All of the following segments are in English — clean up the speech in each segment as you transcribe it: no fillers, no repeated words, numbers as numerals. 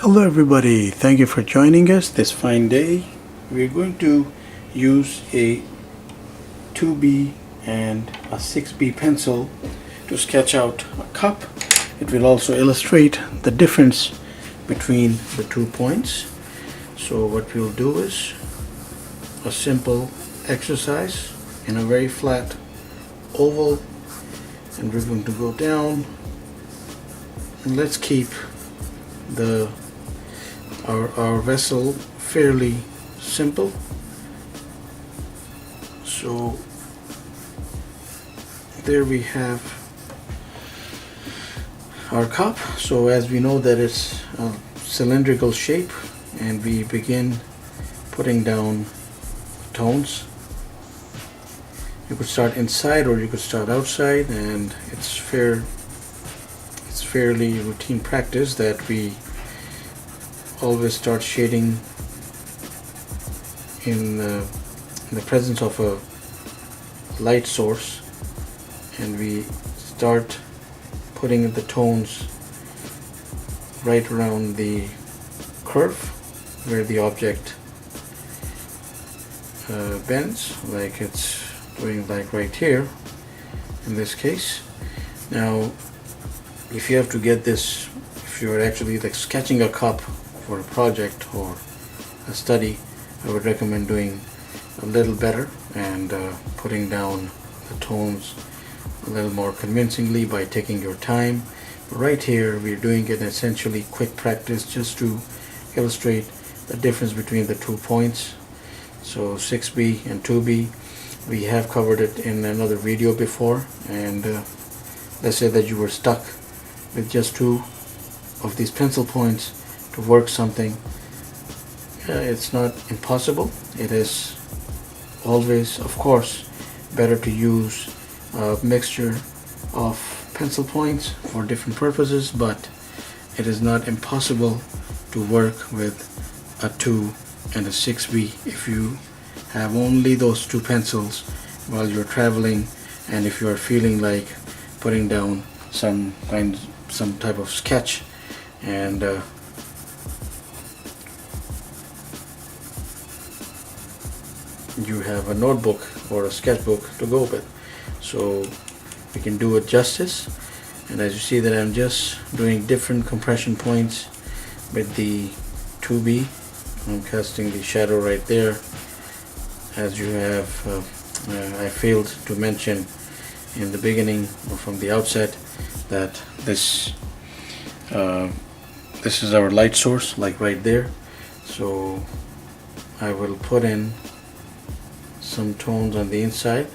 Hello everybody, thank you for joining us this fine day. We're going to use a 2B and a 6B pencil to sketch out a cup. It will also illustrate the difference between the 2 points. So what we'll do is a simple exercise in a very flat oval, and we're going to go down, and let's keep our vessel fairly simple. So there we have our cup. So as we know that it's a cylindrical shape, and we begin putting down tones. You could start inside or you could start outside, and it's fairly routine practice that we always start shading in the presence of a light source, and we start putting the tones right around the curve where the object bends, like it's doing, like right here in this case. Now if you have to get this, if you're actually like sketching a cup for a project or a study, I would recommend doing a little better and putting down the tones a little more convincingly by taking your time. But right here we're doing it essentially quick practice just to illustrate the difference between the 2 points. So 6B and 2B, we have covered it in another video before, and let's say that you were stuck with just 2 of these pencil points to work something. It's not impossible. It is always, of course, better to use a mixture of pencil points for different purposes, but it is not impossible to work with a 2 and a 6B if you have only those 2 pencils while you're traveling, and if you're feeling like putting down some type of sketch, and you have a notebook or a sketchbook to go with. So we can do it justice. And as you see that I'm just doing different compression points with the 2B. I'm casting the shadow right there. As you have I failed to mention in the beginning or from the outset that this is our light source, like right there. So I will put in some tones on the inside.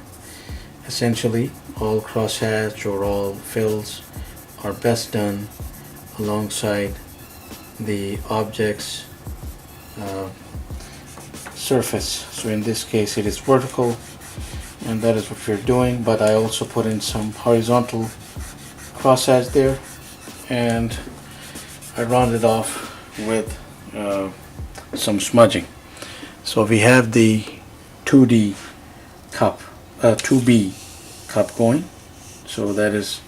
Essentially all crosshatch or all fills are best done alongside the object's surface. So in this case it is vertical, and that is what we're doing, but I also put in some horizontal crosshatch there, and I round it off with some smudging. So we have the 2B cup going. So that is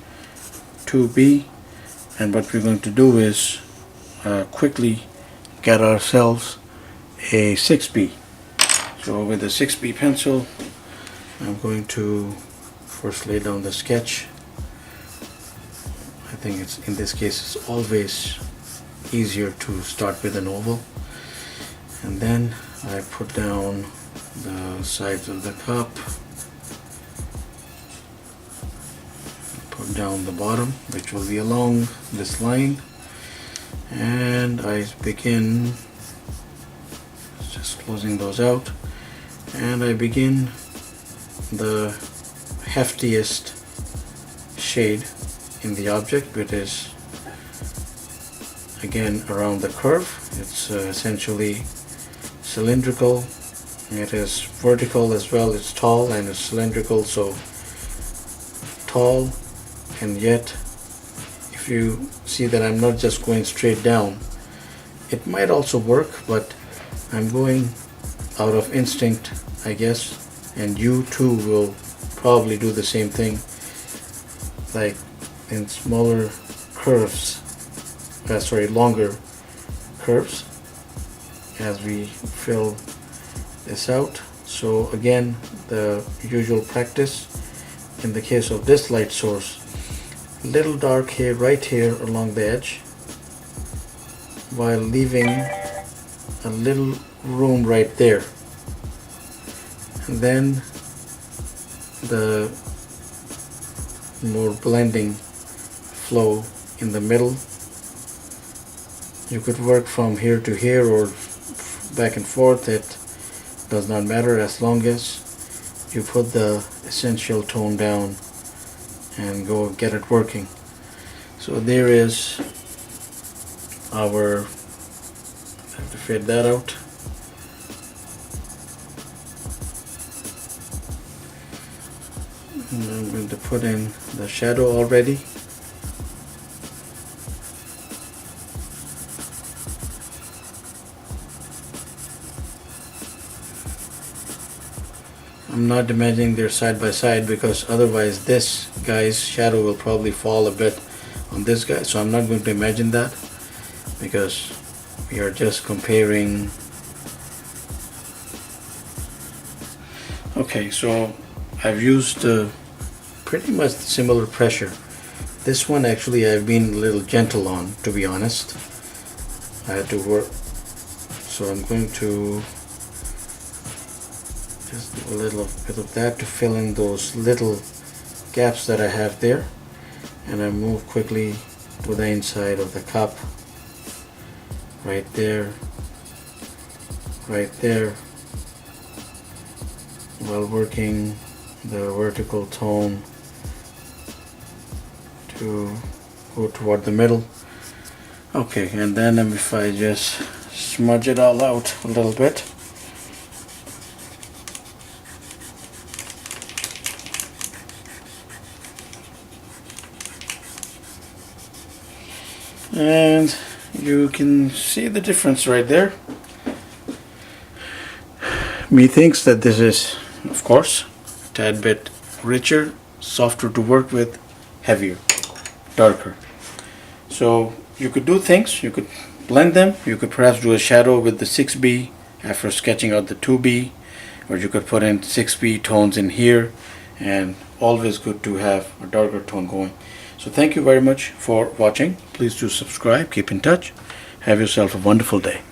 2B, and what we're going to do is quickly get ourselves a 6B. So with the 6B pencil, I'm going to first lay down the sketch. I think it's, in this case, it's always easier to start with an oval, and then I put down the sides of the cup, put down the bottom, which will be along this line, and I begin just closing those out, and I begin the heftiest shade in the object, which is again around the curve. It's essentially cylindrical. It is vertical as well. It's tall and it's cylindrical, so tall, and yet if you see that I'm not just going straight down, it might also work, but I'm going out of instinct, I guess, and you too will probably do the same thing, like in smaller curves, longer curves as we fill this out. So again, the usual practice in the case of this light source, little dark here, right here along the edge, while leaving a little room right there, and then the more blending flow in the middle. You could work from here to here or back and forth. It does not matter as long as you put the essential tone down and go get it working. So there is our, I have to fade that out. And I'm going to put in the shadow already. I'm not imagining they're side by side because otherwise this guy's shadow will probably fall a bit on this guy. So I'm not going to imagine that because we are just comparing. Okay, so I've used pretty much similar pressure. This one actually I've been a little gentle on, to be honest. I had to work, so I'm going to just do a little bit of that to fill in those little gaps that I have there, and I move quickly to the inside of the cup, right there, while working the vertical tone to go toward the middle. Okay, and then if I just smudge it all out a little bit. And you can see the difference right there. Methinks that this is, of course, a tad bit richer, softer to work with, heavier, darker. So you could do things, you could blend them, you could perhaps do a shadow with the 6B after sketching out the 2B, or you could put in 6B tones in here, and always good to have a darker tone going. So thank you very much for watching. Please do subscribe, keep in touch, have yourself a wonderful day.